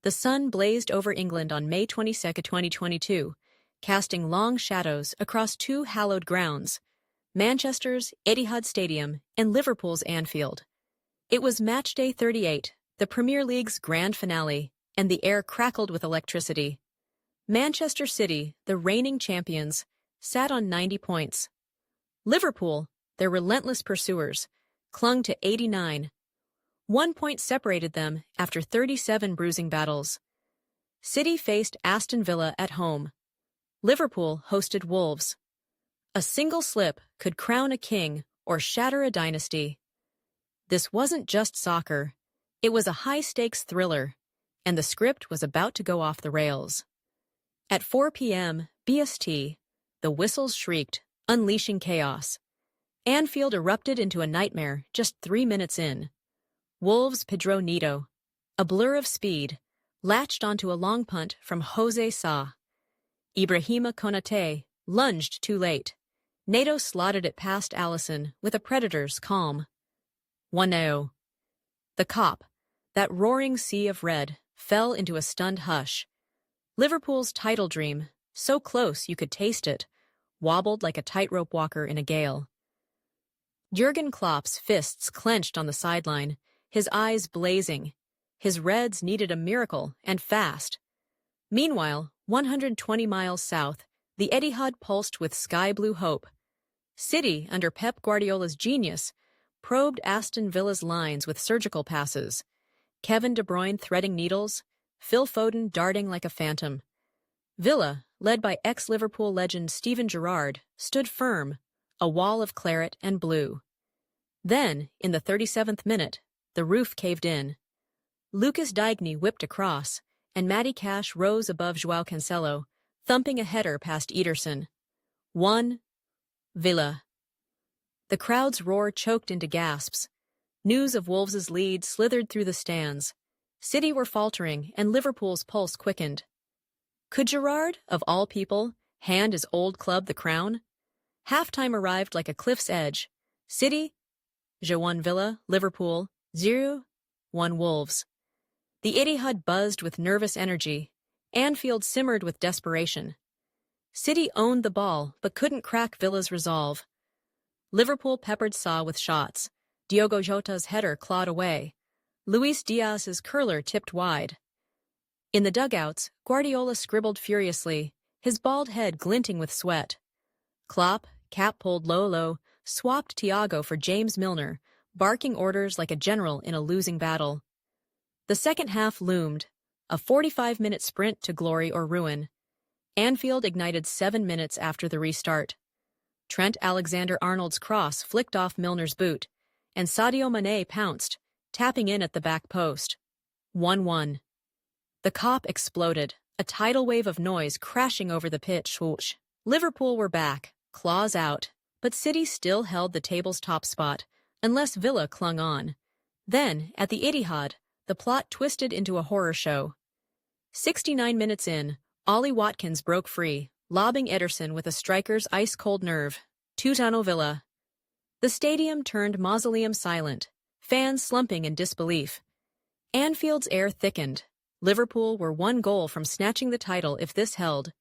The sun blazed over England on May 22, 2022, casting long shadows across two hallowed grounds, Manchester's Etihad Stadium and Liverpool's Anfield. It was Matchday 38, the Premier League's grand finale, and the air crackled with electricity. Manchester City, the reigning champions, sat on 90 points. Liverpool, their relentless pursuers, clung to 89. 1 point separated them after 37 bruising battles. City faced Aston Villa at home. Liverpool hosted Wolves. A single slip could crown a king or shatter a dynasty. This wasn't just soccer. It was a high-stakes thriller, and the script was about to go off the rails. At 4 p.m. BST, the whistles shrieked, unleashing chaos. Anfield erupted into a nightmare just 3 minutes in. Wolves' Pedro Neto, a blur of speed, latched onto a long punt from Jose Sa. Ibrahima Konate lunged too late. Neto slotted it past Alisson with a Predator's calm. 1-0. The Kop, that roaring sea of red, fell into a stunned hush. Liverpool's title dream, so close you could taste it, wobbled like a tightrope walker in a gale. Jurgen Klopp's fists clenched on the sideline, his eyes blazing. His Reds needed a miracle, and fast. Meanwhile, 120 miles south, the Etihad pulsed with sky-blue hope. City, under Pep Guardiola's genius, probed Aston Villa's lines with surgical passes. Kevin De Bruyne threading needles, Phil Foden darting like a phantom. Villa, led by ex-Liverpool legend Steven Gerrard, stood firm, a wall of claret and blue. Then, in the 37th minute, the roof caved in. Lucas Digne whipped across, and Matty Cash rose above João Cancelo, thumping a header past Ederson. 1. Villa. The crowd's roar choked into gasps. News of Wolves' lead slithered through the stands. City were faltering, and Liverpool's pulse quickened. Could Gerrard, of all people, hand his old club the crown? Halftime arrived like a cliff's edge. City, 1 Villa, Liverpool, 0-1 Wolves. The Etihad buzzed with nervous energy. Anfield simmered with desperation. City owned the ball, but couldn't crack Villa's resolve. Liverpool peppered Sa with shots. Diogo Jota's header clawed away. Luis Diaz's curler tipped wide. In the dugouts, Guardiola scribbled furiously, his bald head glinting with sweat. Klopp, cap pulled low, swapped Thiago for James Milner, barking orders like a general in a losing battle. The second half loomed, a 45-minute sprint to glory or ruin. Anfield ignited 7 minutes after the restart. Trent Alexander-Arnold's cross flicked off Milner's boot, and Sadio Mané pounced, tapping in at the back post. 1-1. The Kop exploded, a tidal wave of noise crashing over the pitch. Whoosh. Liverpool were back, claws out, but City still held the table's top spot, unless Villa clung on. Then, at the Etihad, the plot twisted into a horror show. 69 minutes in, Ollie Watkins broke free, lobbing Ederson with a striker's ice-cold nerve. 2-0 Villa. The stadium turned mausoleum silent, fans slumping in disbelief. Anfield's air thickened. Liverpool were 1 goal from snatching the title if this held.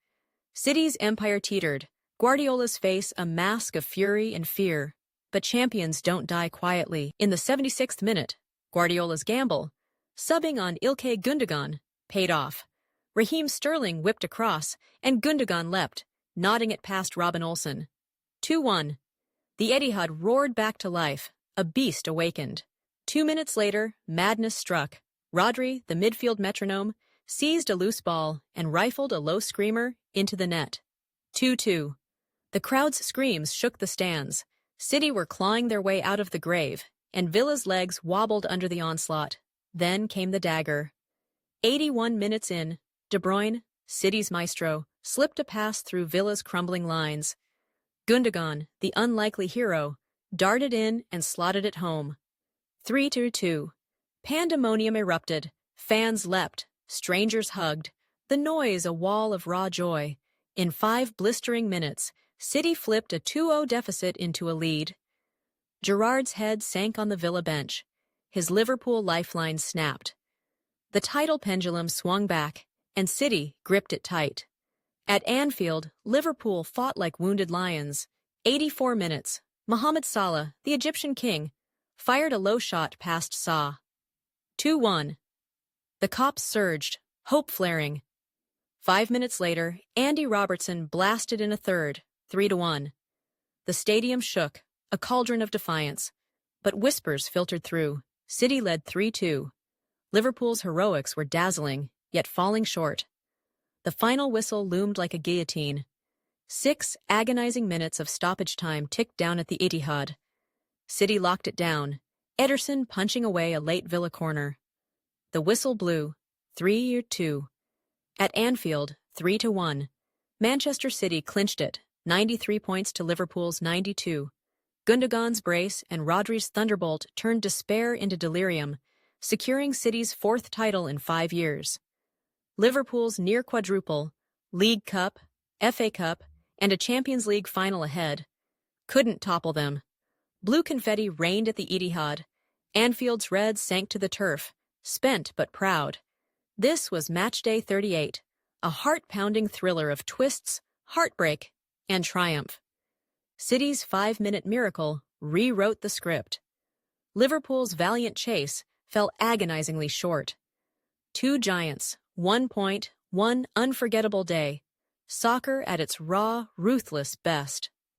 City's empire teetered, Guardiola's face a mask of fury and fear. But champions don't die quietly. In the 76th minute, Guardiola's gamble, subbing on Ilkay Gundogan, paid off. Raheem Sterling whipped across, and Gundogan leapt, nodding it past Robin Olsen. 2-1. The Etihad roared back to life, a beast awakened. 2 minutes later, madness struck. Rodri, the midfield metronome, seized a loose ball and rifled a low screamer into the net. 2-2. The crowd's screams shook the stands. City were clawing their way out of the grave, and Villa's legs wobbled under the onslaught. Then came the dagger. 81 minutes in, De Bruyne, City's maestro, slipped a pass through Villa's crumbling lines. Gundogan, the unlikely hero, darted in and slotted it home. 3-2. Pandemonium erupted. Fans leapt. Strangers hugged. The noise a wall of raw joy. In 5 blistering minutes, City flipped a 2-0 deficit into a lead. Gerrard's head sank on the Villa bench. His Liverpool lifeline snapped. The title pendulum swung back, and City gripped it tight. At Anfield, Liverpool fought like wounded lions. 84 minutes. Mohamed Salah, the Egyptian king, fired a low shot past Sa. 2-1. The Cops surged, hope flaring. 5 minutes later, Andy Robertson blasted in a third, 3-1. The stadium shook, a cauldron of defiance. But whispers filtered through. City led 3-2. Liverpool's heroics were dazzling, yet falling short. The final whistle loomed like a guillotine. 6 agonizing minutes of stoppage time ticked down at the Etihad. City locked it down, Ederson punching away a late Villa corner. The whistle blew, 3-2. At Anfield, 3-1. Manchester City clinched it, 93 points to Liverpool's 92. Gundogan's brace and Rodri's thunderbolt turned despair into delirium, securing City's 4th title in 5 years. Liverpool's near quadruple, League Cup, FA Cup, and a Champions League final ahead, couldn't topple them. Blue confetti rained at the Etihad. Anfield's reds sank to the turf, spent but proud. This was Matchday 38, a heart-pounding thriller of twists, heartbreak, and triumph. City's 5-minute miracle rewrote the script. Liverpool's valiant chase fell agonizingly short. 2 giants, 1 point, 1 unforgettable day. Soccer at its raw, ruthless best.